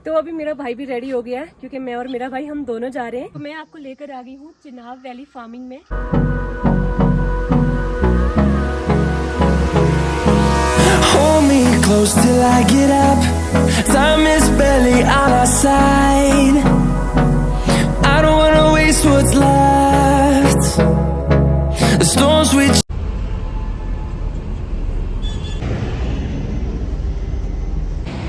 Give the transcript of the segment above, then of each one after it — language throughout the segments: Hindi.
तो अभी मेरा भाई भी रेडी हो गया है क्योंकि मैं और मेरा भाई हम दोनों जा रहे हैं। तो मैं आपको लेकर आ गई हूँ चिनाब वैली फार्मिंग में। Hold me close till I get up. Time is barely on our side. I don't wanna waste what's left. The storms we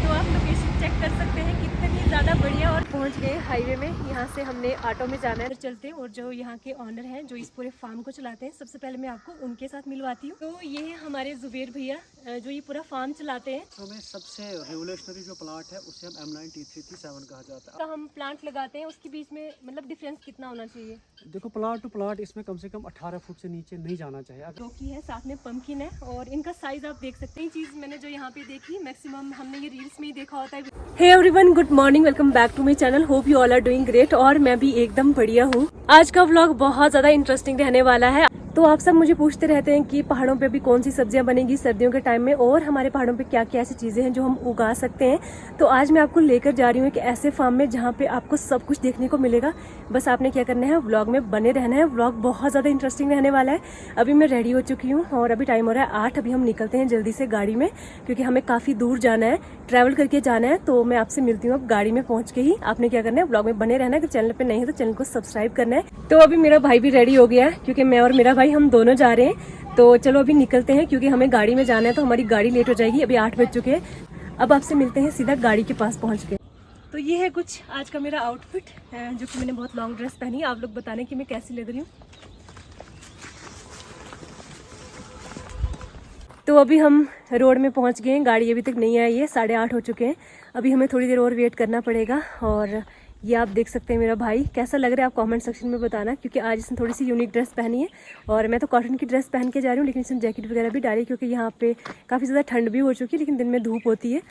तो आप लोकेशन चेक कर सकते हैं कितनी ज़्यादा बढ़िया। और पहुंच गए हाईवे में। यहाँ से हमने ऑटो में जाना है चलते हैं। और जो यहाँ के ऑनर हैं जो इस पूरे फार्म को चलाते हैं, सबसे पहले मैं आपको उनके साथ मिलवाती हूँ। तो ये है हमारे जुबेर भैया जो ये पूरा फार्म चलाते हैं। तो में सबसे रेवोल्यूशनरी जो प्लांट है उसे हम M9T337 कहा जाता है। तो हम प्लांट लगाते हैं उसके बीच में मतलब डिफरेंस कितना होना चाहिए? देखो प्लांट टू प्लांट इसमें कम से कम 18 फुट से नीचे नहीं जाना चाहिए। लौकी है, साथ में पंपकिन है और इनका साइज आप देख सकते हैं। चीज मैंने जो यहाँ पे देखी मैक्सिमम हमने ये रील्स में ही देखा होता है। Hey everyone, good morning, welcome back to my channel. Hope you all are doing great. और मैं भी एकदम बढ़िया हूँ। आज का व्लॉग बहुत ज्यादा इंटरेस्टिंग रहने वाला है। तो आप सब मुझे पूछते रहते हैं कि पहाड़ों पे भी कौन सी सब्जियां बनेगी सर्दियों के टाइम में, और हमारे पहाड़ों पे क्या क्या ऐसी चीजें हैं जो हम उगा सकते हैं। तो आज मैं आपको लेकर जा रही हूँ एक ऐसे फार्म में जहाँ पे आपको सब कुछ देखने को मिलेगा। बस आपने क्या करना है, व्लॉग में बने रहना है। व्लॉग बहुत ज्यादा इंटरेस्टिंग रहने वाला है। अभी मैं रेडी हो चुकी हूँ और अभी टाइम हो रहा है 8। अभी हम निकलते हैं जल्दी से गाड़ी में क्योंकि हमें काफी दूर जाना है, ट्रैवल करके जाना है। तो मैं आपसे मिलती हूँ अब गाड़ी में पहुंच के ही। आपने क्या करना है, व्लॉग में बने रहना है। अगर चैनल पे नहीं है तो चैनल को सब्सक्राइब करना है। तो अभी मेरा भाई भी रेडी हो गया है क्योंकि मैं और मेरा भाई हम दोनों जा रहे हैं। तो चलो अभी निकलते हैं क्योंकि हमें गाड़ी में जाना है। तो हमारी गाड़ी लेट हो जाएगी। अभी 8 बज चुके हैं। अब आपसे मिलते हैं सीधा गाड़ी के पास पहुंच के। तो ये है कुछ आज का मेरा आउटफिट जो कि मैंने बहुत लॉन्ग ड्रेस पहनी है। आप लोग बताने कि मैं कैसी लग रही हूँ। तो अभी हम रोड में पहुंच गए हैं। गाड़ी अभी तक नहीं आई है, 8:30 हो चुके हैं। अभी हमें थोड़ी देर और वेट करना पड़ेगा। और ये आप देख सकते हैं मेरा भाई कैसा लग रहा है, आप कमेंट सेक्शन में बताना क्योंकि आज इसने थोड़ी सी यूनिक ड्रेस पहनी है। और मैं तो कॉटन की ड्रेस पहन के जा रही हूँ, लेकिन इसने जैकेट वगैरह भी डाली क्योंकि यहाँ पे काफ़ी ज़्यादा ठंड भी हो चुकी है, लेकिन दिन में धूप होती है।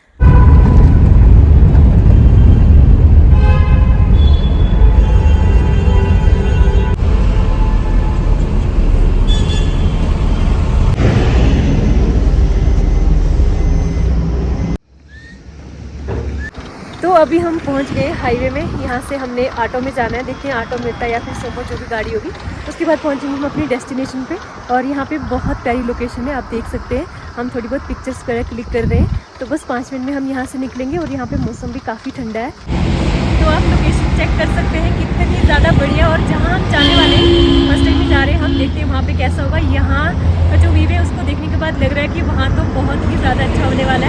तो अभी हम पहुंच गए हाईवे में। यहाँ से हमने ऑटो में जाना है। देखते हैं ऑटो मिलता है या फिर सोमो जो भी गाड़ी होगी। उसके बाद पहुंचेंगे हम अपनी डेस्टिनेशन पे। और यहाँ पे बहुत प्यारी लोकेशन है, आप देख सकते हैं। हम थोड़ी बहुत पिक्चर्स वगैरह क्लिक कर रहे हैं। तो बस 5 मिनट में हम यहाँ से निकलेंगे। और यहाँ पे मौसम भी काफ़ी ठंडा है। तो आप लोकेशन चेक कर सकते हैं कितनी ज़्यादा बढ़िया। और जहाँ हम जाने वाले हैं, फर्स्ट टाइम में जा रहे हैं, हम देखते हैं वहाँ पे कैसा होगा। यहाँ का जो व्यू है उसको देखने के बाद लग रहा है कि वहाँ तो बहुत ही ज़्यादा अच्छा होने वाला है।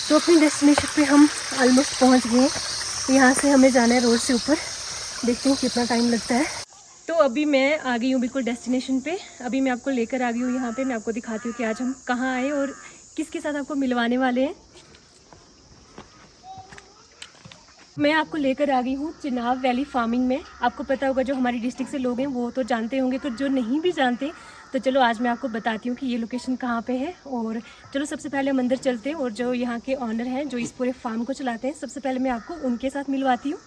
तो अपनी डेस्टिनेशन पे हम ऑलमोस्ट पहुंच गए। यहाँ से हमें जाना है रोड से ऊपर। देखते हैं कितना टाइम लगता है। तो अभी मैं आ गई हूँ बिल्कुल डेस्टिनेशन पे। अभी मैं आपको लेकर आ गई हूँ यहाँ पे। मैं आपको दिखाती हूँ कि आज हम कहाँ आए और किसके साथ आपको मिलवाने वाले हैं। मैं आपको लेकर आ गई हूँ चिनाब वैली फार्मिंग में। आपको पता होगा जो हमारी डिस्ट्रिक्ट से लोग हैं वो तो जानते होंगे, तो जो नहीं भी जानते तो चलो आज मैं आपको बताती हूँ कि ये लोकेशन कहाँ पे है। और चलो सबसे पहले हम अंदर चलते हैं और जो यहाँ के ऑनर हैं जो इस पूरे फार्म को चलाते हैं, सबसे पहले मैं आपको उनके साथ मिलवाती हूँ।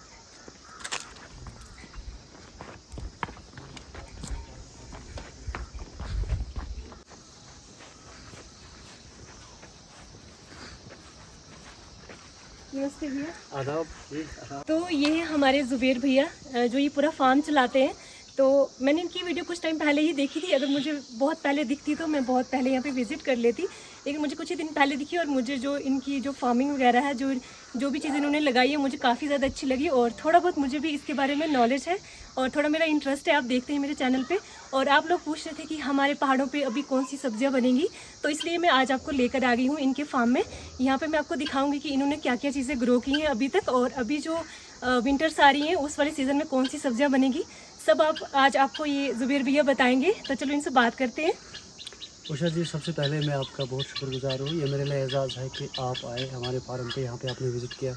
नमस्ते भैया। आदाब। तो ये है हमारे जुबेर भैया जो ये पूरा फार्म चलाते हैं। तो मैंने इनकी वीडियो कुछ टाइम पहले ही देखी थी। अगर मुझे बहुत पहले दिखती तो मैं बहुत पहले यहाँ पे विजिट कर लेती, लेकिन मुझे कुछ ही दिन पहले दिखी। और मुझे जो इनकी जो फार्मिंग वगैरह है, जो भी चीज़ें इन्होंने लगाई है, मुझे काफ़ी ज़्यादा अच्छी लगी। और थोड़ा बहुत मुझे भी इसके बारे में नॉलेज है और थोड़ा मेरा इंटरेस्ट है। आप देखते हैं मेरे चैनल पे। और आप लोग पूछ रहे थे कि हमारे पहाड़ों पे अभी कौन सी सब्जियां बनेंगी, तो इसलिए मैं आज आपको लेकर आ गई हूँ इनके फार्म में। यहाँ पे मैं आपको दिखाऊंगी कि इन्होंने क्या क्या चीज़ें ग्रो की हैं अभी तक, और अभी जो विंटर्स आ रही हैं उस वाले सीज़न में कौन सी सब्जियाँ बनेगी, सब आज आपको ये जुबेर भैया बताएंगे। तो चलो इनसे बात करते हैं। उषा जी, सबसे पहले मैं आपका बहुत शुक्रगुजार हूँ। ये मेरे लिए एजाज़ है कि आप आए हमारे फार्म पे, यहाँ पे आपने विज़िट किया।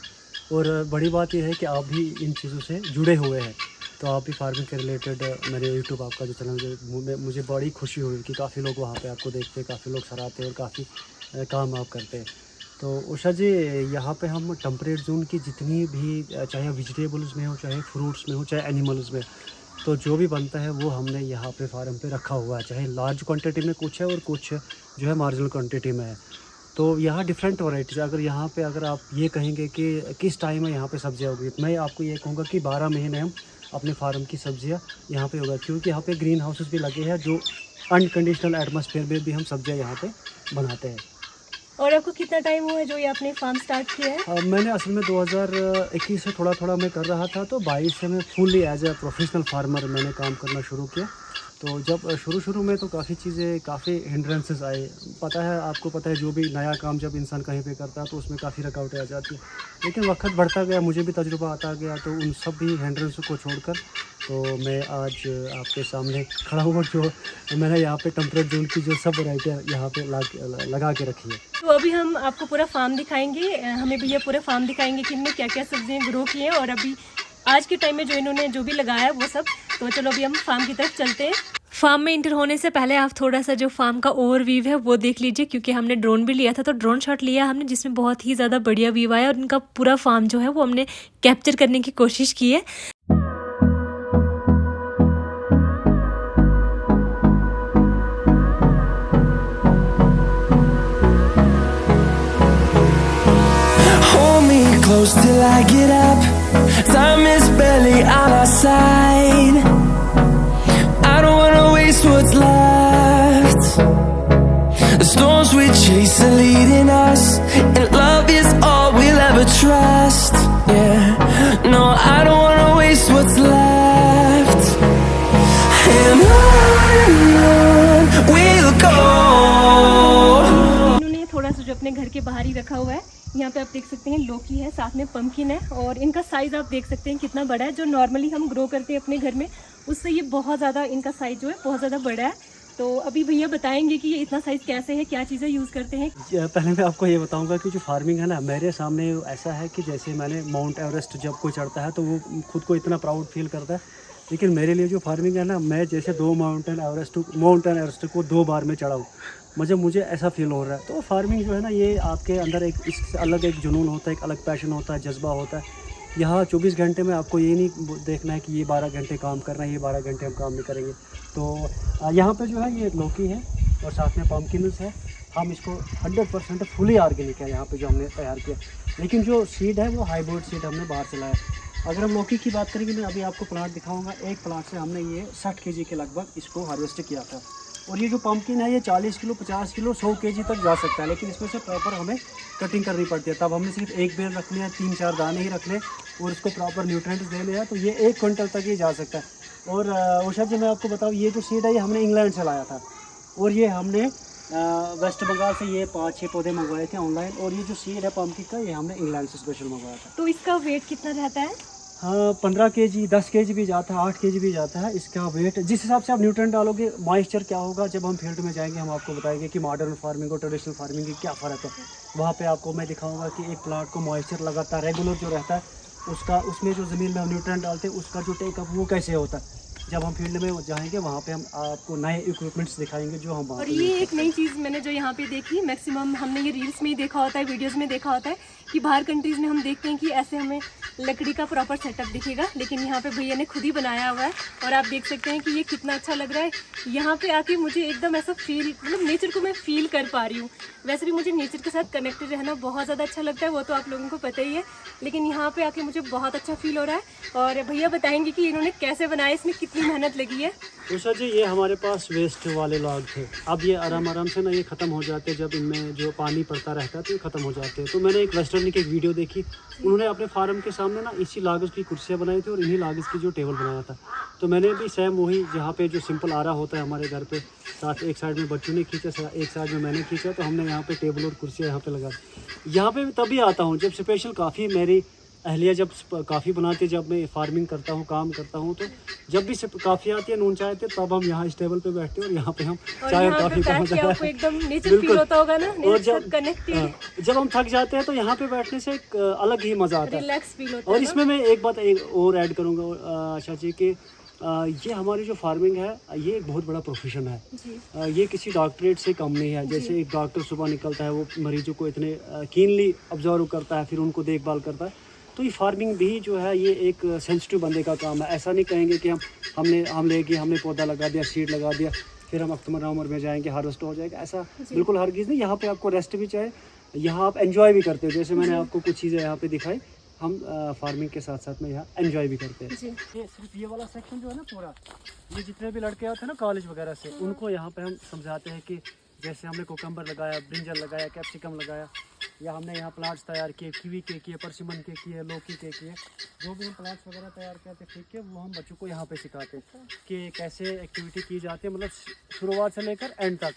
और बड़ी बात यह है कि आप भी इन चीज़ों से जुड़े हुए हैं। तो आप भी फार्मिंग के रिलेटेड मेरे यूट्यूब आपका जो चैनल, मुझे बड़ी खुशी हुई कि काफ़ी लोग वहाँ पे आपको देखते हैं, काफ़ी लोग सराहते हैं और काफ़ी काम आप करते हैं। तो उषा जी, यहाँ पे हम टेम्परेट जोन की जितनी भी, चाहे वेजिटेबल्स में हो, चाहे फ्रूट्स में हो, चाहे एनिमल्स में, तो जो भी बनता है वो हमने यहाँ पे फार्म पे रखा हुआ है, चाहे लार्ज क्वांटिटी में कुछ है और कुछ जो है मार्जिनल क्वांटिटी में है। तो यहाँ डिफरेंट वैराइटीज़, अगर यहाँ पे अगर आप ये कहेंगे कि किस टाइम में यहाँ पे सब्जियाँ होगी, मैं आपको ये कहूँगा कि 12 महीने हम अपने फार्म की सब्जियाँ यहाँ पे होगा, क्योंकि यहाँ पे ग्रीन हाउसेस भी लगे हैं जो अनकंडीशनल एटमॉस्फेयर में भी हम सब्जियाँ यहाँ पे बनाते हैं। और आपको कितना टाइम हुआ है जो ये आपने फार्म स्टार्ट किया है? मैंने असल में 2021 से थोड़ा थोड़ा मैं कर रहा था, तो 22 से मैं fully as a professional farmer मैंने काम करना शुरू किया। तो जब शुरू में तो काफ़ी चीज़ें, काफ़ी हिंड्रेंसेस आए। पता है, आपको पता है, जो भी नया काम जब इंसान कहीं पे करता है तो उसमें काफ़ी रुकावटें आ जाती हैं। लेकिन वक्त बढ़ता गया, मुझे भी तजुर्बा आता गया, तो उन सब भी हिंड्रेंस को छोड़कर तो मैं आज आपके सामने खड़ा हूँ, जो मैंने यहाँ पे टेम्परेट जोन की जो सब वैराइटियाँ यहाँ पे लगा के रखी है। तो अभी हम आपको पूरा फार्म दिखाएंगे, हमें भैया पूरा फार्म दिखाएंगे कि इनमें क्या क्या सब्जियाँ ग्रो की हैं और अभी आज के टाइम में जो इन्होंने जो भी लगाया वो सब। तो चलो अभी हम फार्म की तरफ चलते हैं। फार्म में इंटर होने से पहले आप थोड़ा सा जो फार्म का ओवरव्यू है वो देख लीजिए, क्योंकि हमने ड्रोन भी लिया था, तो ड्रोन शॉट लिया हमने जिसमें बहुत ही ज़्यादा बढ़िया व्यू आया और उनका पूरा फार्म जो है वो हमने कैप्चर करने की कोशिश की है। Close till I get up. Time is barely on our side. I don't wanna waste what's left. The storms we chase are leading us, and love is all we'll ever trust. Yeah, no, I don't wanna waste what's left. And on we'll go. इन्होंने थोड़ा सा जो अपने घर के बाहर ही रखा हुआ है, यहाँ पे आप देख सकते हैं लौकी है, साथ में पंपकिन है और इनका साइज़ आप देख सकते हैं कितना बड़ा है। जो नॉर्मली हम ग्रो करते हैं अपने घर में उससे ये बहुत ज़्यादा, इनका साइज़ जो है बहुत ज़्यादा बड़ा है। तो अभी भैया बताएंगे कि ये इतना साइज़ कैसे है, क्या चीज़ें यूज़ करते हैं। पहले मैं आपको ये बताऊंगा कि जो फार्मिंग है ना, मेरे सामने ऐसा है कि जैसे मैंने माउंट एवरेस्ट जब कोई चढ़ता है तो वो खुद को इतना प्राउड फील करता है, लेकिन मेरे लिए जो फार्मिंग है ना, मैं जैसे 2 माउंटेन एवरेस्ट को 2 बार में चढ़ाऊँ, मुझे ऐसा फील हो रहा है। तो फार्मिंग जो है ना, ये आपके अंदर एक इससे अलग एक जुनून होता है, एक अलग पैशन होता है, जज्बा होता है। यहाँ 24 घंटे में आपको ये नहीं देखना है कि ये 12 घंटे काम करना है, ये 12 घंटे हम काम नहीं करेंगे। तो यहाँ पे जो है ये लौकी है और साथ में पम्पकिन्स है। हम इसको 100% फुली ऑर्गेनिक है यहाँ पे जो हमने तैयार किया, लेकिन जो सीड है वो हाइब्रिड सीड हमने बाहर से लाया। अगर हम लौकी की बात करेंगे, मैं अभी आपको प्लांट दिखाऊंगा। एक प्लांट से हमने ये 60 kg के लगभग इसको हार्वेस्ट किया था। और ये जो पम्पकिन है ये 40 किलो, 50 किलो, 100 kg तक जा सकता है, लेकिन इसमें से प्रॉपर हमें कटिंग करनी पड़ती है। तब हमने सिर्फ एक बेल रखनी है, 3-4 दाने ही रखने और इसको प्रॉपर न्यूट्रिएंट्स देने हैं, तो ये 1 क्विंटल तक ही जा सकता है। और उषा जी, मैं आपको बताऊँ, ये जो सीड है ये हमने इंग्लैंड से लाया था और ये हमने वेस्ट बंगाल से ये 5-6 पौधे मंगवाए थे ऑनलाइन। और ये जो सीड है पम्पकिन का, ये हमने इंग्लैंड से स्पेशल मंगवाया था। तो इसका वेट कितना रहता है? हाँ, 15 kg, 10 kg भी जाता है, 8 kg भी जाता है इसका वेट। जिस हिसाब से आप न्यूट्रिएंट डालोगे, मॉइस्चर क्या होगा, जब हम फील्ड में जाएंगे हम आपको बताएंगे कि मॉडर्न फार्मिंग और ट्रेडिशनल फार्मिंग की क्या फ़र्क है। वहाँ पे आपको मैं दिखाऊंगा कि एक प्लांट को मॉइस्चर लगातार रेगुलर जो रहता है उसका, उसमें जो ज़मीन में हम न्यूट्रिएंट डालते हैं उसका जो टेकअप वो कैसे होता है। जब हम फील्ड में जाएंगे वहाँ पे हम आपको नए इक्विपमेंट्स दिखाएंगे जो हम। और ये एक नई चीज़ मैंने जो यहाँ पे देखी, मैक्सिमम हमने ये रील्स में ही देखा होता है, वीडियोस में देखा होता है कि बाहर कंट्रीज़ में हम देखते हैं कि ऐसे हमें लकड़ी का प्रॉपर सेटअप दिखेगा, लेकिन यहाँ पे भैया ने खुद ही बनाया हुआ है। और आप देख सकते हैं कि ये कितना अच्छा लग रहा है। यहाँ पे आके मुझे एकदम ऐसा फील, मतलब नेचर को मैं फील कर पा रही हूँ। वैसे भी मुझे नेचर के साथ कनेक्टेड रहना बहुत ज़्यादा अच्छा लगता है, वो तो आप लोगों को पता ही है, लेकिन यहाँ पे आके मुझे बहुत अच्छा फील हो रहा है। और भैया बताएंगे कि इन्होंने कैसे बनाया, इसमें कितनी मेहनत लगी है। उषा जी, ये हमारे पास वेस्ट वाले लॉग थे, अब ये आराम से ना ये ख़त्म हो जाते हैं। जब इनमें जो पानी पड़ता रहता है तो ये ख़त्म हो जाते हैं। तो मैंने एक वेस्टर्न की एक वीडियो देखी, उन्होंने अपने फार्म के सामने ना इसी लागस की कुर्सियाँ बनाई थी और इन्हीं लागस की जो टेबल बनाया था। तो मैंने भी सेम वही, जहाँ पे जो सिंपल आरा होता है हमारे घर पे, साथ एक साइड में बच्चों ने खींचा, एक साइड में मैंने खींचा, तो हमने यहाँ पे टेबल और कुर्सियाँ यहाँ पे लगा। यहाँ पे तभी आता हूँ जब स्पेशल काफ़ी, मेरी अहलिया जब काफ़ी बनाती है, जब मैं फार्मिंग करता हूँ, काम करता हूँ, तो जब भी काफ़ी आती है, नून चाय, तब हम यहाँ इस टेबल पे बैठते हैं और यहाँ पे हम चाय और काफ़ी का मजा है। एकदम नेचर फील होता होगा ना, और जब हम थक जाते हैं तो यहाँ पे बैठने से एक अलग ही मज़ा आता है, रिलैक्स फील होता है। और इसमें मैं एक बात और ऐड करूँगा आशा जी कि ये हमारी जो फार्मिंग है ये एक बहुत बड़ा प्रोफेशन है। ये किसी डॉक्टरेट से कम नहीं है। जैसे एक डॉक्टर सुबह निकलता है, वो मरीजों को इतने कीनली ऑब्जर्व करता है, फिर उनको देखभाल करता है। तो ये फार्मिंग भी जो है ये एक सेंसिटिव बंदे का काम है। ऐसा नहीं कहेंगे कि हमने पौधा लगा दिया, सीड लगा दिया, फिर हम अक्टूबर नवंबर में जाएंगे, हार्वेस्ट हो जाएगा, ऐसा बिल्कुल हरगिज़ नहीं। यहाँ पे आपको रेस्ट भी चाहिए, यहाँ आप एंजॉय भी करते हो। जैसे मैंने आपको कुछ चीज़ें यहाँ पे दिखाई, हम फार्मिंग के साथ साथ में यहाँ एंजॉय भी करते हैं। ये सिर्फ ये वाला सेक्शन जो है ना पूरा, ये जितने भी लड़के आते हैं ना कॉलेज वगैरह से, उनको यहाँ पे हम समझाते हैं कि जैसे हमने कोकम्बर लगाया, ब्रिंजल लगाया, कैप्सिकम लगाया, या हमने यहाँ प्लांट्स तैयार किए, कीवी के किए, परसिमन के किए, लौकी के किए, जो भी हम प्लांट्स वगैरह तैयार करते ठीक है, वो हम बच्चों को यहाँ पे सिखाते हैं कि कैसे एक्टिविटी की जाती है, मतलब शुरुआत से लेकर एंड तक।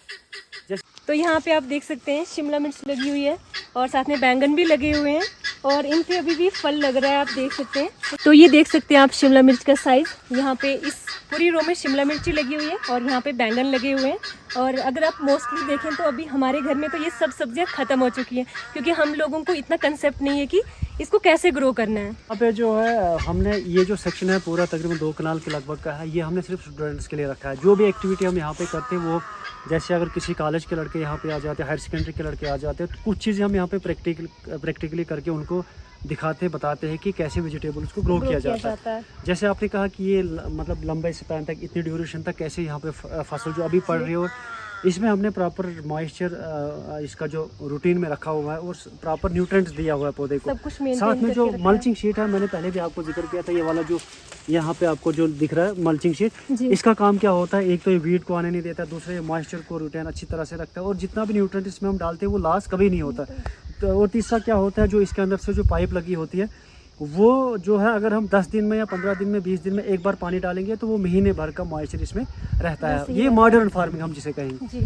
तो यहाँ पे आप देख सकते हैं शिमला मिर्च लगी हुई है और साथ में बैंगन भी लगे हुए हैं और इन पे अभी भी फल लग रहा है, आप देख सकते हैं। तो ये देख सकते हैं आप शिमला मिर्च का साइज, यहाँ पे इस पूरी रो में शिमला मिर्ची लगी हुई है और यहाँ पे बैंगन लगे हुए हैं। और अगर आप मोस्टली देखें तो अभी हमारे घर में तो ये सब सब्जियां खत्म हो चुकी हैं, क्योंकि हम लोगों को इतना कंसेप्ट नहीं है कि इसको कैसे ग्रो करना है। यहाँ पे जो है हमने ये जो सेक्शन है पूरा तकरीबन 2 कनाल के लगभग का है, ये हमने सिर्फ स्टूडेंट्स के लिए रखा है। जो भी एक्टिविटी हम यहाँ पे करते हैं वो, जैसे अगर किसी कॉलेज के लड़के यहाँ पे आ जाते हैं, हायर सेकेंडरी के लड़के आ जाते हैं, तो कुछ चीज़ें हम यहाँ पे प्रैक्टिकली करके उनको दिखाते बताते हैं कि कैसे वेजिटेबल्स को ग्रो किया जाता है। जैसे आपने कहा कि ये मतलब लंबे स्पैन तक, इतनी ड्यूरेशन तक कैसे यहाँ पे फसल जो अभी पड़ रही है, और इसमें हमने प्रॉपर मॉइस्चर इसका जो रूटीन में रखा हुआ है और प्रॉपर न्यूट्रिएंट्स दिया हुआ है पौधे को। साथ में जो मल्चिंग शीट है, मैंने पहले भी आपको जिक्र किया था, ये वाला जो यहाँ पे आपको जो दिख रहा है मल्चिंग शीट, इसका काम क्या होता है, एक तो ये वीड को आने नहीं देता, दूसरे ये मॉइस्चर को रिटेन अच्छी तरह से रखता है, और जितना भी न्यूट्रिएंट इसमें हम डालते हैं वो लॉस कभी नहीं होता। तो और तीसरा क्या होता है, जो इसके अंदर से जो पाइप लगी होती है वो जो है, अगर हम 10 दिन में या 15 दिन में 20 दिन में एक बार पानी डालेंगे तो वो महीने भर का मॉइस्चर इसमें रहता है। ये मॉडर्न फार्मिंग हम जिसे कहेंगे।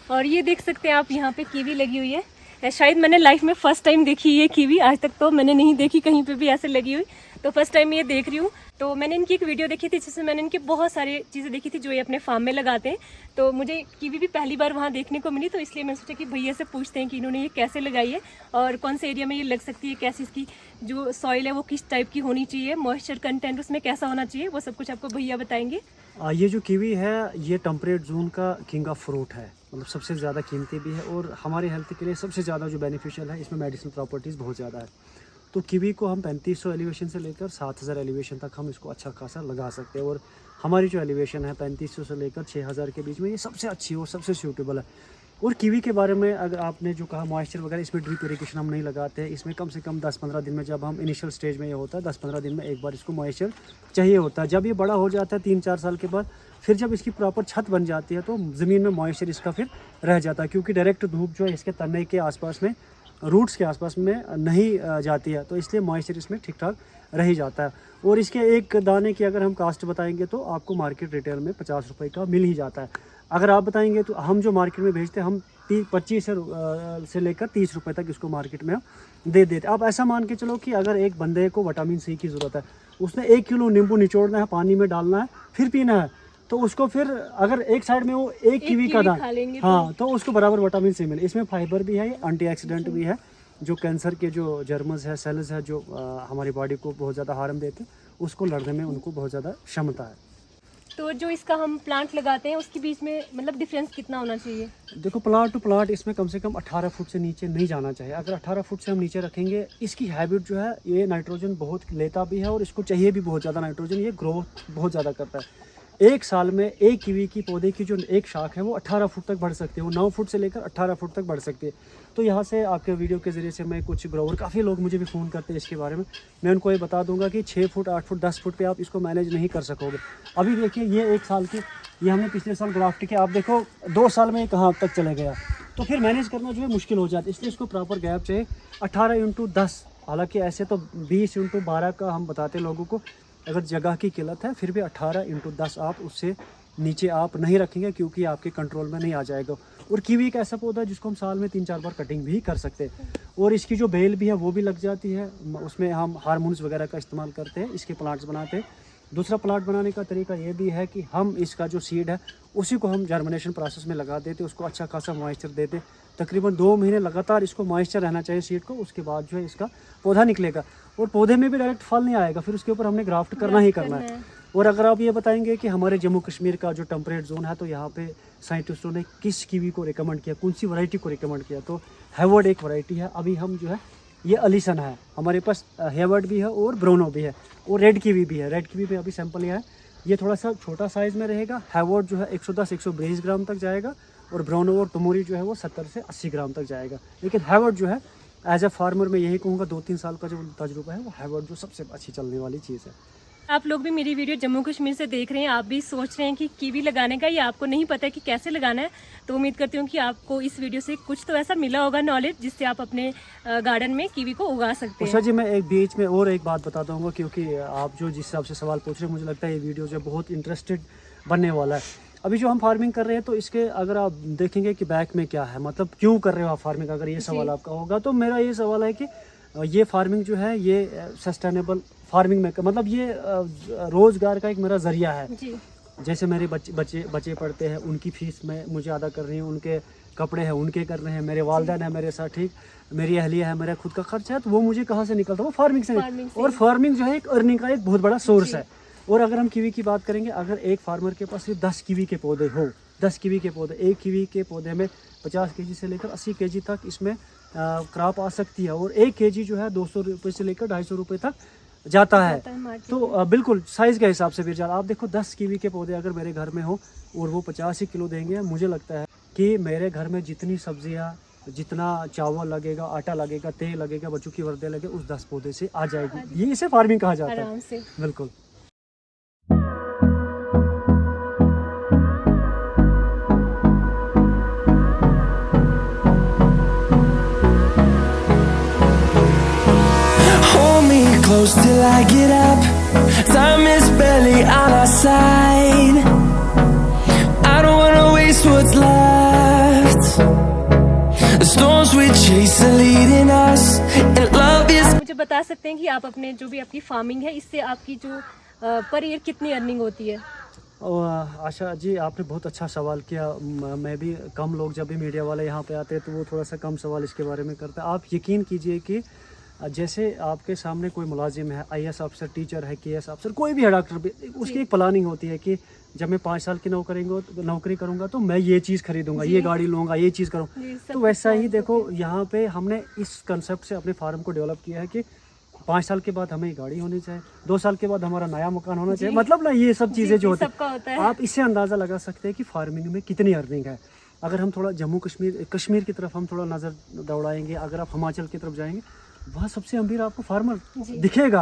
और ये देख सकते हैं आप, यहाँ पे कीवी लगी हुई है। शायद मैंने लाइफ में फर्स्ट टाइम देखी ये कीवी, आज तक तो मैंने नहीं देखी कहीं पे भी ऐसे लगी हुई, तो फर्स्ट टाइम ये देख रही हूँ। तो मैंने इनकी एक वीडियो देखी थी जिसमें मैंने इनकी बहुत सारी चीज़ें देखी थी जो ये अपने फार्म में लगाते हैं, तो मुझे कीवी भी पहली बार वहाँ देखने को मिली, तो इसलिए मैंने सोचा कि भैया से पूछते हैं कि इन्होंने ये कैसे लगाई है और कौन से एरिया में ये लग सकती है, कैसी इसकी जो सॉइल है वो किस टाइप की होनी चाहिए, मॉइस्चर कंटेंट उसमें कैसा होना चाहिए, वो सब कुछ आपको भैया बताएंगे। ये जो कीवी है ये टेम्परेट जोन का किंग ऑफ फ्रूट है, मतलब सबसे ज़्यादा कीमती भी है और हमारे हेल्थ के लिए सबसे ज़्यादा जो बेनिफिशियल है, इसमें मेडिसिनल प्रॉपर्टीज़ बहुत ज़्यादा है। तो कीवी को हम 3500 एलिवेशन से लेकर 7000 एलिवेशन तक हम इसको अच्छा खासा लगा सकते हैं, और हमारी जो एलिवेशन है 3500 से लेकर 6000 के बीच में, ये सबसे अच्छी और सबसे सूटेबल है। और कीवी के बारे में अगर आपने जो कहा मॉइस्चर वगैरह, इसमें ड्रिप इरिगेशन हम नहीं लगाते हैं, इसमें कम से कम 10-15 दिन में, जब हम इनिशियल स्टेज में ये होता है 10-15 दिन में एक बार इसको मॉइस्चर चाहिए होता है। जब ये बड़ा हो जाता है 3-4 साल के बाद, फिर जब इसकी प्रॉपर छत बन जाती है तो ज़मीन में मॉइस्चर इसका फिर रह जाता है, क्योंकि डायरेक्ट धूप जो है इसके तने के आसपास में, रूट्स के आसपास में नहीं जाती है, तो इसलिए मॉइस्चर इसमें ठीक ठाक रह ही जाता है। और इसके एक दाने की अगर हम कास्ट बताएंगे तो आपको मार्केट रिटेल में 50 रुपये का मिल ही जाता है। अगर आप बताएंगे तो हम जो मार्केट में भेजते हैं, हम 25 से लेकर 30 रुपये तक इसको मार्केट में दे देते। आप ऐसा मान के चलो कि अगर एक बंदे को विटामिन सी की ज़रूरत है, उसने 1 किलो नींबू निचोड़ना है, पानी में डालना है, फिर पीना है, तो उसको फिर अगर एक साइड में वो एक कीवी का दाना, हाँ, तो उसको बराबर विटामिन सी मिले। इसमें फाइबर भी है, एंटीऑक्सीडेंट भी है, जो कैंसर के जो जर्म्स है, सेल्स है, जो हमारी बॉडी को बहुत ज़्यादा हार्म देते हैं, उसको लड़ने में उनको बहुत ज़्यादा क्षमता है। तो जो इसका हम प्लांट लगाते हैं उसके बीच में मतलब डिफरेंस कितना होना चाहिए? देखो, प्लांट टू प्लांट इसमें कम से कम 18 फुट से नीचे नहीं जाना चाहिए। अगर 18 फुट से हम नीचे रखेंगे, इसकी हैबिट जो है, ये नाइट्रोजन बहुत लेता भी है और इसको चाहिए भी बहुत ज़्यादा नाइट्रोजन, ये ग्रोथ बहुत ज़्यादा करता है। एक साल में एक कीवी की पौधे की जो एक शाख है वो 18 फुट तक बढ़ सकती है, वो 9 फुट से लेकर 18 फुट तक बढ़ सकती है। तो यहाँ से आपके वीडियो के ज़रिए से मैं कुछ ग्रोवर, काफ़ी लोग मुझे भी फ़ोन करते हैं इसके बारे में, मैं उनको ये बता दूंगा कि 6 फुट 8 फुट 10 फुट पे आप इसको मैनेज नहीं कर सकोगे। अभी देखिए, ये 1 साल की, ये हमने पिछले साल ग्राफ्ट किया, आप देखो 2 साल में कहाँ तक चले गया, तो फिर मैनेज करना जो है मुश्किल हो जाता है। इसलिए इसको प्रॉपर गैप चाहिए 18x10, हालाँकि ऐसे तो 20x12 का हम बताते लोगों को, अगर जगह की किल्लत है फिर भी 18x10 आप उससे नीचे आप नहीं रखेंगे, क्योंकि आपके कंट्रोल में नहीं आ जाएगा। और कीवी एक ऐसा पौधा है जिसको हम साल में 3-4 बार कटिंग भी कर सकते हैं, और इसकी जो बेल भी है वो भी लग जाती है, उसमें हम हार्मोन्स वगैरह का इस्तेमाल करते हैं, इसके प्लांट्स बनाते हैं। दूसरा प्लांट बनाने का तरीका ये भी है कि हम इसका जो सीड है उसी को हम जर्मिनेशन प्रोसेस में लगा देते, उसको अच्छा खासा मॉइस्चर देते, तकरीबन 2 महीने लगातार इसको मॉइस्चर रहना चाहिए सीड को, उसके बाद जो है इसका पौधा निकलेगा, और पौधे में भी डायरेक्ट फल नहीं आएगा, फिर उसके ऊपर हमने ग्राफ्ट करना ही करना है। और अगर आप ये बताएंगे कि हमारे जम्मू कश्मीर का जो टेम्परेट जोन है, तो यहाँ पे साइंटिस्टों ने किस कीवी को रिकमेंड किया, कौन सी वैरायटी को रिकमेंड किया, तो हैवर्ड एक वैरायटी है। अभी हम जो है ये अलीसन है, हमारे पास हेवर्ड भी है और ब्रोनो भी है, और रेड कीवी भी है। रेड कीवी में अभी सैंपल यहाँ है, ये थोड़ा सा छोटा साइज़ में रहेगा। हेवर्ड जो है 110-120 ग्राम तक जाएगा, और ब्राउनो और टमोरी जो है वो 70 से 80 ग्राम तक जाएगा। लेकिन हेवर्ड जो है एज ए फार्मर मैं यही कहूँगा 2-3 साल का जो तजुर्बा है वो हेवर्ड जो सबसे अच्छी चलने वाली चीज़ है। आप लोग भी मेरी वीडियो जम्मू कश्मीर से देख रहे हैं, आप भी सोच रहे हैं कि कीवी लगाने का, या आपको नहीं पता है कि कैसे लगाना है, तो उम्मीद करती हूँ कि आपको इस वीडियो से कुछ तो ऐसा मिला होगा नॉलेज, जिससे आप अपने गार्डन में कीवी को उगा सकते उषा हैं। जी, मैं एक बीच में और एक बात बताता हूँ, क्योंकि आप जो जिस हिसाब से सवाल पूछ रहे हैं मुझे लगता है ये वीडियो जो बहुत इंटरेस्टेड बनने वाला है। अभी जो हम फार्मिंग कर रहे हैं तो इसके अगर आप देखेंगे कि बैक में क्या है, मतलब क्यों कर रहे हो आप फार्मिंग, अगर ये सवाल आपका होगा तो मेरा ये सवाल है कि ये फार्मिंग जो है ये सस्टेनेबल फार्मिंग में, मतलब ये रोज़गार का एक मेरा ज़रिया है। जी। जैसे मेरे बच्चे पढ़ते हैं, उनकी फ़ीस में मुझे अदा कर रही हूँ, उनके कपड़े हैं उनके कर रहे हैं, मेरे वालदैन है मेरे साथ, ठीक, मेरी अहलिया है, मेरा खुद का खर्चा है, तो वो मुझे कहाँ से निकलता है, वो फार्मिंग से। और फार्मिंग जो है एक अर्निंग का एक बहुत बड़ा सोर्स है। और अगर हम कीवी की बात करेंगे, अगर एक फार्मर के पास सिर्फ 10 कीवी के पौधे हो, 10 कीवी के पौधे, एक कीवी के पौधे में 50 केजी से लेकर 80 केजी तक इसमें क्रॉप आ सकती है, और 1 केजी जो है 200 रुपये से लेकर 250 रुपये तक जाता है। तो बिल्कुल साइज़ के हिसाब से भी ज़्यादा। आप देखो 10 कीवी के पौधे अगर मेरे घर में हो और वो 50 ही किलो देंगे, मुझे लगता है कि मेरे घर में जितनी सब्जियाँ, जितना चावल लगेगा, आटा लगेगा, तेल लगेगा, बच्चों की वर्दी लगे, उस 10 पौधे से आ जाएगी। ये इसे फार्मिंग कहा जाता है। आराम से। बिल्कुल। Hold me close till I get up. Time is barely on our side. I don't wanna waste what's left. The storms we chase are leading us, and love is. मुझे बता सकते हैं कि आप अपने जो भी आपकी फार्मिंग है, इससे आपकी जो पर ईयर कितनी अर्निंग होती है? आशा जी, आपने बहुत अच्छा सवाल किया। मैं भी, कम लोग जब भी मीडिया वाले यहाँ पे आते हैं तो वो थोड़ा सा कम सवाल इसके बारे में करते हैं। आप यकीन कीजिए कि जैसे आपके सामने कोई मुलाजिम है, IAS अफसर, टीचर है, KS अफसर, कोई भी है, डॉक्टर भी, उसकी एक प्लानिंग होती है कि जब मैं 5 साल की नौकरी करूँगा तो मैं ये चीज़ खरीदूंगा, ये गाड़ी लूँगा, ये चीज़ करूँ। तो वैसा ही देखो यहाँ पे हमने इस कंसेप्ट से अपने फार्म को डेवलप किया है कि 5 साल के बाद हमें गाड़ी होनी चाहिए, 2 साल के बाद हमारा नया मकान होना चाहिए, मतलब ना ये सब चीज़ें जो होती है, आप इससे अंदाज़ा लगा सकते हैं कि फार्मिंग में कितनी अर्निंग है। अगर हम थोड़ा जम्मू कश्मीर की तरफ हम थोड़ा नज़र दौड़ाएंगे, अगर आप हिमाचल की तरफ जाएंगे, वहाँ सबसे अमीर आपको फार्मर दिखेगा।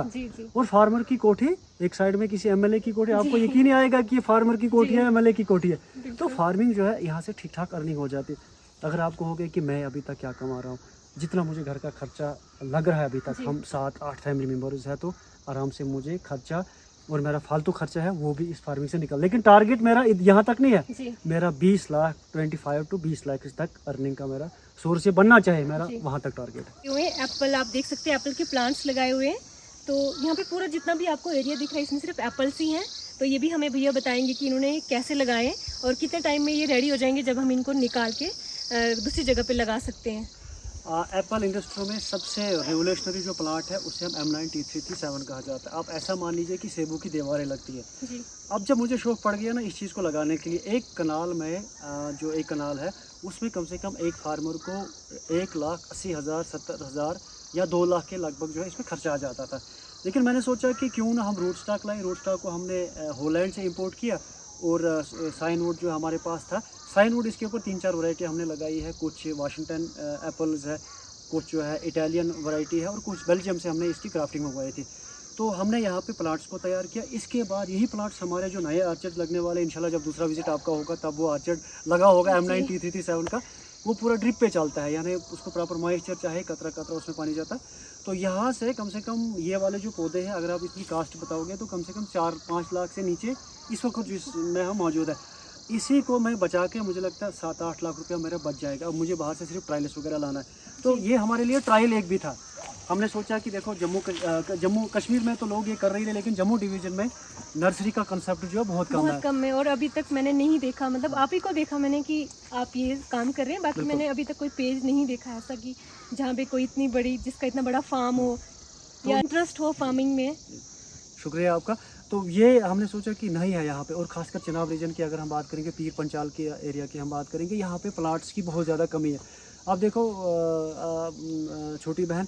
और फार्मर की कोठी एक साइड में किसी MLA की कोठी, आपको यकीन नहीं आएगा कि ये फार्मर की कोठी है, MLA की कोठी है। तो फार्मिंग जो है यहाँ से ठीक ठाक अर्निंग हो जाती है। अगर आपको हो गया कि मैं अभी तक क्या कमा रहा हूँ, जितना मुझे घर का खर्चा लग रहा है अभी तक, हम 7-8 फैमिली मेम्बर्स हैं, तो आराम से मुझे खर्चा और मेरा फालतू खर्चा है वो भी इस फार्मिंग से निकल। लेकिन टारगेट मेरा यहाँ तक नहीं है, मेरा 20 लाख 25 to 20 लाख तक अर्निंग का मेरा सोर्स से बनना चाहिए, मेरा वहाँ तक टारगेट है। एप्पल आप देख सकते हैं, एप्पल के प्लांट्स लगाए हुए हैं। तो यहाँ पे पूरा जितना भी आपको एरिया दिख रहा है, इसमें सिर्फ एप्पल्स ही हैं। तो ये भी हमें भैया बताएंगे कि इन्होंने कैसे लगाए और कितने टाइम में ये रेडी हो जाएंगे जब हम इनको निकाल के दूसरी जगह पे लगा सकते हैं। एप्पल इंडस्ट्री में सबसे रेवोल्यूशनरी जो प्लांट है उसे हम M9 T337 कहा जाता है। आप ऐसा मान लीजिए कि सेबू की दीवारें लगती है जी। अब जब मुझे शौक पड़ गया ना इस चीज़ को लगाने के लिए, एक कनाल में जो एक कनाल है उसमें कम से कम एक फार्मर को 1,80,000 70,000 या 2 लाख के लगभग जो है इसमें खर्चा आ जाता था। लेकिन मैंने सोचा कि क्यों ना हम रूट स्टॉक लाएँ। रूट स्टॉक को हमने हॉलैंड से इंपोर्ट किया, और साइनवुड जो हमारे पास था, साइनवुड इसके ऊपर 3-4 वैरायटी हमने लगाई है। कुछ वाशिंगटन एप्पल्स है, कुछ जो है इटालियन वैरायटी है, और कुछ बेल्जियम से हमने इसकी क्राफ्टिंग मंगवाई थी। तो हमने यहाँ पे प्लांट्स को तैयार किया। इसके बाद यही प्लांट्स हमारे जो नए आर्चर्ड लगने वाले, इंशाल्लाह जब दूसरा विजिट आपका होगा तब वो आर्चर्ड लगा होगा M9 T337 का, वो पूरा ड्रिप पे चलता है, यानी उसको प्रॉपर मॉइस्चर चाहे कतरा कतरा उसमें पानी जाता है। तो यहाँ से कम ये वाले जो पौधे हैं, अगर आप इसकी कास्ट बताओगे तो कम से कम 4-5 लाख से नीचे इस वक्त जिसमें हम मौजूद है। इसी को मैं बचा के मुझे लगता है 7-8 लाख रुपया मेरा बच जाएगा। अब मुझे बाहर से सिर्फ ट्रायल्स वगैरह लाना है, तो ये हमारे लिए ट्रायल एक भी था। हमने सोचा कि देखो जम्मू कश्मीर में तो लोग ये कर रही है, लेकिन जम्मू डिवीज़न में नर्सरी का कंसेप्ट जो है बहुत कम है। और अभी तक मैंने नहीं देखा, मतलब आप ही को देखा मैंने कि आप ये काम कर रहे हैं। बाकी मैंने अभी तक कोई पेज नहीं देखा ऐसा कि जहाँ पे कोई इतनी बड़ी, जिसका इतना बड़ा फार्म हो या इंटरेस्ट हो फार्मिंग में। शुक्रिया आपका। तो ये हमने सोचा कि नहीं है यहाँ पे, और खासकर चिनाब रीजन की अगर हम बात करेंगे, पीर पंचाल के एरिया की हम बात करेंगे, यहाँ पे प्लाट्स की बहुत ज़्यादा कमी है। आप देखो छोटी बहन,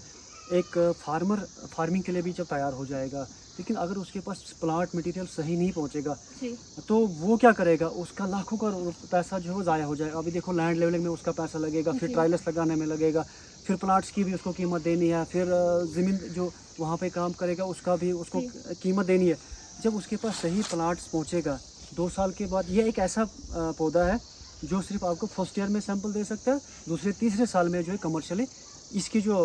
एक फार्मिंग के लिए भी जब तैयार हो जाएगा, लेकिन अगर उसके पास प्लांट मटेरियल सही नहीं पहुंचेगा जी तो वो क्या करेगा, उसका लाखों का पैसा जो है वो ज़ाया हो जाएगा। अभी देखो लैंड लेवलिंग में उसका पैसा लगेगा, फिर जी। ट्रायल्स लगाने में लगेगा, फिर प्लांट्स की भी उसको कीमत देनी है, फिर ज़मीन जो वहाँ पे काम करेगा उसका भी उसको जी। कीमत देनी है। जब उसके पास सही प्लांट्स पहुँचेगा 2 साल के बाद, ये एक ऐसा पौधा है जो सिर्फ आपको फर्स्ट ईयर में सैंपल दे सकता है, दूसरे तीसरे साल में जो है कमर्शियली इसकी जो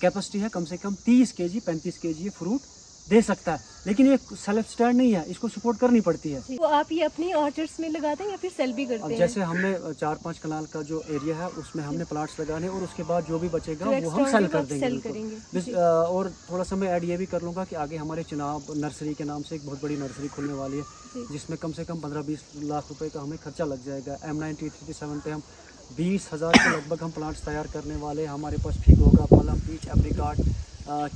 कैपेसिटी है कम से कम 30 kg 35 kg ये फ्रूट दे सकता है। लेकिन ये सेल्फ स्टैंड नहीं है, इसको सपोर्ट करनी पड़ती है। तो आप ये अपनी ऑर्चर्ड्स में लगाते हैं या फिर सेल भी करते अब हैं? जैसे हमने 4-5 कनाल का जो एरिया है उसमें हमने प्लांट्स लगाने, और उसके बाद जो भी बचेगा जो वो extra हम सेल होंगे कर वो आप देंगे sell उनको। करेंगे। और थोड़ा सा मैं ऐड ये भी कर लूँगा कि आगे हमारे चिनाब नर्सरी के नाम से एक बहुत बड़ी नर्सरी खुलने वाली है, जी। जिसमें कम से कम 15-20 लाख रुपए का हमें खर्चा लग जाएगा। M9 T37 पे हम 20,000 के लगभग हम प्लांट्स तैयार करने वाले हैं। हमारे पास फिग होगा, पलम, पीच, एप्रिकॉट,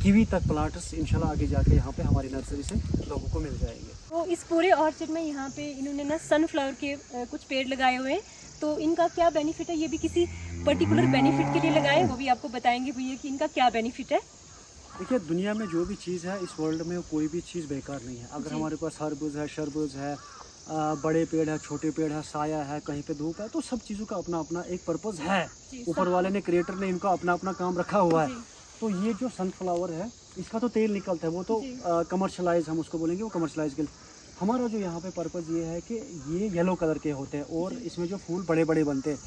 कीवी तक प्लांट्स इंशाल्लाह आगे जाके यहाँ पे हमारी नर्सरी से लोगों को मिल जाएंगे। तो इस पूरे ऑर्चर्ड में यहाँ पे इन्होंने ना सनफ्लावर के कुछ पेड़ लगाए हुए हैं, तो इनका क्या बेनिफिट है? ये भी किसी पर्टिकुलर बेनिफिट के लिए लगाए हैं, वो भी आपको बताएंगे भैया कि इनका क्या बेनिफिट है। देखिए, दुनिया में जो भी चीज़ है इस वर्ल्ड में कोई भी चीज़ बेकार नहीं है। अगर जी। हमारे पास खरबूज है, शरबूज है, बड़े पेड़ है, छोटे पेड़ है, साया है, कहीं पे धूप है, तो सब चीज़ों का अपना अपना एक पर्पज़ है। जी, ऊपर वाले ने, क्रिएटर ने इनका अपना अपना काम रखा हुआ है। जी। तो ये जो सनफ्लावर है इसका तो तेल निकलता है, वो तो जी। कमर्शलाइज हम उसको बोलेंगे, वो कमर्शलाइज के लिए। हमारा जो यहाँ पे पर्पज़ ये है कि ये येलो कलर के होते हैं और इसमें जो फूल बड़े बड़े बनते हैं।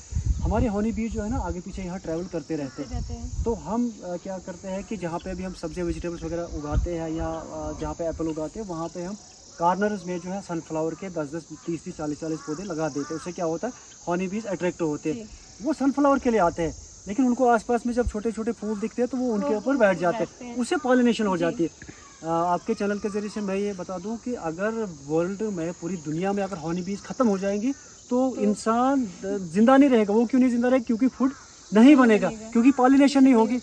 हमारे हनी बीज जो है ना आगे पीछे यहाँ ट्रैवल करते रहते हैं। तो हम क्या करते हैं कि जहाँ पे भी हम सब्जी वेजिटेबल्स वगैरह उगाते हैं या जहाँ पे एप्पल उगाते हैं वहाँ पे हम कार्नर्स में जो है सनफ्लावर के 10-10, 30-30, 40-40 पौधे लगा देते हैं। उससे क्या होता है, हनी बीज अट्रैक्ट होते हैं, वो सनफ्लावर के लिए आते हैं। लेकिन उनको आसपास में जब छोटे छोटे फूल दिखते हैं तो वो उनके ऊपर बैठ जाते हैं, उससे पॉलिनेशन हो जाती है। आपके चैनल के जरिए से मैं ये बता दूं कि अगर वर्ल्ड में, पूरी दुनिया में अगर हनी बीज खत्म हो जाएंगी तो इंसान जिंदा नहीं रहेगा। वो क्यों नहीं जिंदा रहेगा? क्योंकि फूड नहीं बनेगा, क्योंकि पॉलिनेशन नहीं होगी।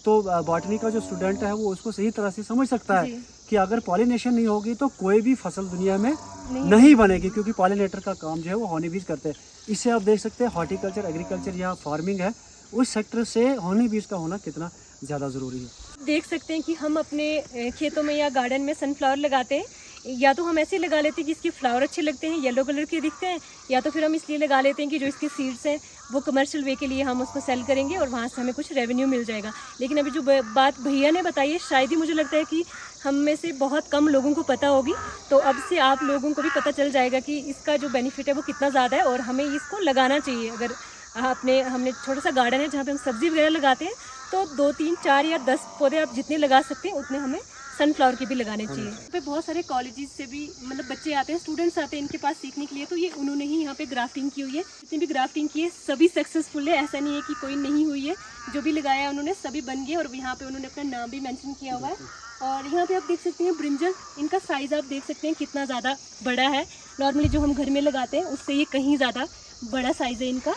तो बॉटनी का जो स्टूडेंट है वो उसको सही तरह से समझ सकता है कि अगर पॉलिनेशन नहीं होगी तो कोई भी फसल दुनिया में नहीं बनेगी, क्योंकि पॉलिनेटर का काम जो है वो हनी बीज करते हैं। इससे आप देख सकते हैं हॉर्टिकल्चर, एग्रीकल्चर या फार्मिंग है, उस सेक्टर से हनी बीज का होना कितना ज़्यादा ज़रूरी है। देख सकते हैं कि हम अपने खेतों में या गार्डन में सनफ्लावर लगाते हैं, या तो हम ऐसे लगा लेते हैं कि इसके फ्लावर अच्छे लगते हैं, येलो कलर के दिखते हैं, या तो फिर हम इसलिए लगा लेते हैं कि जो इसके सीड्स हैं वो कमर्शियल वे के लिए हम उसको सेल करेंगे और वहाँ से हमें कुछ रेवेन्यू मिल जाएगा। लेकिन अभी जो बात भैया ने बताई है शायद ही मुझे लगता है कि हम में से बहुत कम लोगों को पता होगी, तो अब से आप लोगों को भी पता चल जाएगा कि इसका जो बेनिफिट है वो कितना ज़्यादा है और हमें इसको लगाना चाहिए। अगर हमने छोटा सा गार्डन है जहाँ पे हम सब्जी वगैरह लगाते हैं, तो 2, 3, 4 या 10 पौधे आप जितने लगा सकते हैं उतने हमें सनफ्लावर के भी लगाने चाहिए। यहाँ पे बहुत सारे कॉलेजेस से भी मतलब बच्चे आते हैं, स्टूडेंट्स आते हैं इनके पास सीखने के लिए, तो ये उन्होंने ही यहाँ पे ग्राफ्टिंग की हुई है। जितनी भी ग्राफ्टिंग की है सभी सक्सेसफुल है, ऐसा नहीं है कि कोई नहीं हुई है। जो भी लगाया उन्होंने सभी बन गए और यहाँ पे उन्होंने अपना नाम भी मेंशन किया हुआ है। और यहाँ पे आप देख सकते हैं ब्रिंजल, इनका साइज़ आप देख सकते हैं कितना ज़्यादा बड़ा है। नॉर्मली जो हम घर में लगाते हैं उससे ये कहीं ज़्यादा बड़ा साइज़ है इनका,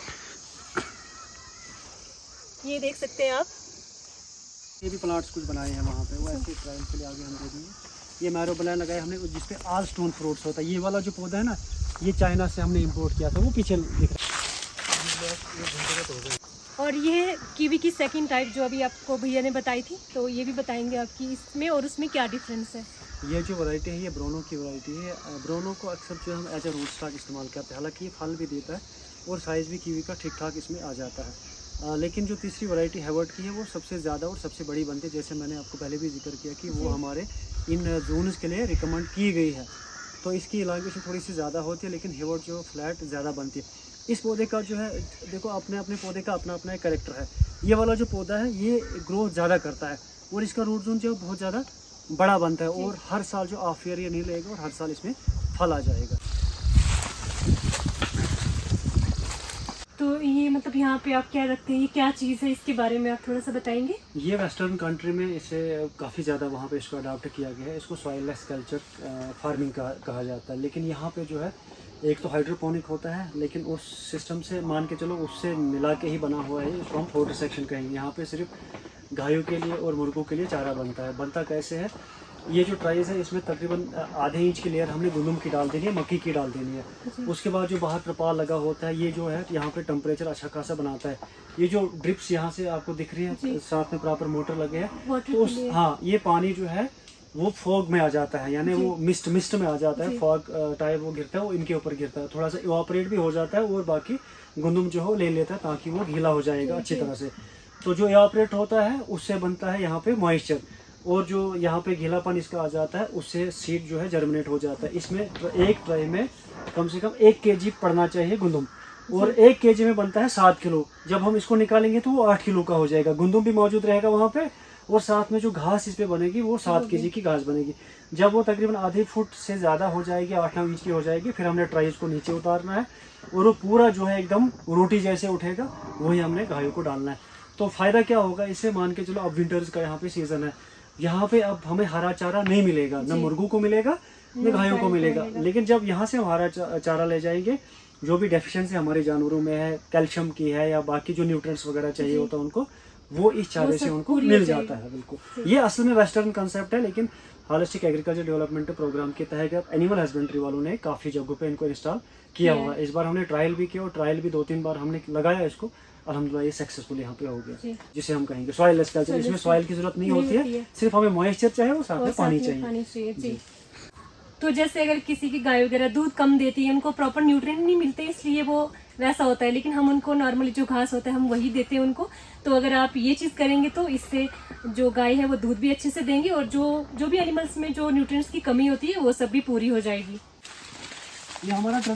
ये देख सकते हैं आप। ये भी प्लांट्स कुछ बनाए हैं वहाँ पे, वो ऐसे ट्रायल के लिए आगे हम दे देंगे। ये मैरो ब्लैन लगाए हमने जिसपे ऑल स्टोन फ्रूट्स होता है। ये वाला जो पौधा है ना, ये चाइना से हमने इंपोर्ट किया था, वो पीछे दिख रहा है। और ये कीवी की सेकंड टाइप जो अभी आपको भैया ने बताई थी, तो ये भी बताएंगे आपकी इसमें और उसमें क्या डिफरेंस है। ये जो वैरायटी है ये ब्रोनो की वैरायटी है। ब्रोनो को अक्सर जो हम एज ए रूट स्टॉक इस्तेमाल करते हैं, हालांकि ये फल भी देता है और साइज़ भी कीवी का ठीक ठाक इसमें आ जाता है। लेकिन जो तीसरी वैरायटी हैवर्ड की है वो सबसे ज़्यादा और सबसे बड़ी बनती है। जैसे मैंने आपको पहले भी जिक्र किया कि वो हमारे इन जोन्स के लिए रिकमेंड की गई है, तो इसकी इलाइगेशन थोड़ी सी ज़्यादा होती है, लेकिन हैवर्ड जो फ्लैट ज़्यादा बनती है। इस पौधे का जो है देखो, अपने अपने पौधे का अपना अपना एक कैरेक्टर है। ये वाला जो पौधा है ये ग्रोथ ज़्यादा करता है और इसका रूट जोन जो बहुत ज़्यादा बड़ा बनता है और हर साल जो ऑफ ईयर ये नहीं लगेगा और हर साल इसमें फल आ जाएगा। तो ये मतलब यहाँ पे आप क्या रखते हैं, ये क्या चीज़ है, इसके बारे में आप थोड़ा सा बताएंगे। ये वेस्टर्न कंट्री में इसे काफ़ी ज़्यादा वहाँ पे इसको अडॉप्ट किया गया है। इसको सॉइललेस कल्चर फार्मिंग कहा जाता है। लेकिन यहाँ पे जो है एक तो हाइड्रोपोनिक होता है, लेकिन उस सिस्टम से मान के चलो उससे मिला के ही बना हुआ है। इसको हम फोडर सेक्शन कहेंगे। यहाँ पे सिर्फ गायों के लिए और मुर्गों के लिए चारा बनता है। बनता कैसे है, ये जो ट्राइज है इसमें तकरीबन आधे इंच की लेयर हमने गंदम की डाल देनी है, मक्की की डाल देनी है। उसके बाद जो बाहर ट्रपाल लगा होता है ये जो है यहाँ पे टेम्परेचर अच्छा खासा बनाता है। ये जो ड्रिप्स यहाँ से आपको दिख रही है, साथ में प्रॉपर मोटर लगे हैं, तो हाँ ये पानी जो है वो फॉग में आ जाता है, यानी वो मिस्ट में आ जाता है, फॉग टाइप वो गिरता है, वो इनके ऊपर गिरता है, थोड़ा सा इवापोरेट भी हो जाता है और बाकी गंदम जो हो ले लेता है ताकि वो गीला हो जाएगा अच्छी तरह से। तो जो इवापोरेट होता है उससे बनता है यहाँ पे मॉइस्चर, और जो यहाँ पे गीलापन इसका आ जाता है उससे सीड जो है जर्मिनेट हो जाता है। इसमें एक ट्रे में कम से कम 1 kg पड़ना चाहिए गंदम, और 1 kg में बनता है 7 किलो। जब हम इसको निकालेंगे तो वो 8 किलो का हो जाएगा, गंदम भी मौजूद रहेगा वहाँ पे, और साथ में जो घास इस पे बनेगी वो 7 kg की घास बनेगी। जब वो तकरीबन आधे फुट से ज़्यादा हो जाएगी, 8-9 इंच की हो जाएगी, फिर हमने ट्राइज को नीचे उतारना है और वो पूरा जो है एकदम रोटी जैसे उठेगा, वही हमने गायों को डालना है। तो फ़ायदा क्या होगा इससे, मान के चलो अब विंटर्स का यहाँ पे सीज़न है, यहाँ पे अब हमें हरा चारा नहीं मिलेगा, न मुर्गों को मिलेगा न गायों को मिलेगा। लेकिन जब यहाँ से हम हरा चारा ले जाएंगे, जो भी डेफिशिएंसी हमारे जानवरों में है, कैल्शियम की है या बाकी जो न्यूट्रिएंट्स वगैरह चाहिए होता है उनको, वो इस चारे से उनको मिल जाता है। बिल्कुल ये असल में वेस्टर्न कंसेप्ट है, लेकिन होलिस्टिक एग्रीकल्चर डेवलपमेंट प्रोग्राम के तहत एनिमल हस्बेंड्री वालों ने काफ़ी जगहों पे इनको इंस्टॉल किया हुआ है। इस बार हमने ट्रायल भी किया, और ट्रायल भी 2-3 बार हमने लगाया इसको, अल्हम्दुलिल्लाह ये सक्सेसफुल यहाँ पे हो गया, जिसे हम कहेंगे सॉइल लेस कल्चर। इसमें सॉइल की जरूरत नहीं होती है, सिर्फ हमें मॉइस्चर चाहिए और साथ में पानी चाहिए। जी। तो जैसे अगर किसी की गाय वगैरह दूध कम देती है, उनको प्रॉपर न्यूट्रिएंट नहीं मिलते, इसलिए वो वैसा होता है, लेकिन हम उनको नॉर्मली जो घास होता है हम वही देते हैं उनको। तो अगर आप ये चीज़ करेंगे तो इससे जो गाय है वो दूध भी अच्छे से देंगी, और जो भी एनिमल्स में जो न्यूट्रिएंट्स की कमी होती है वो सब भी पूरी हो जाएगी। ये हमारा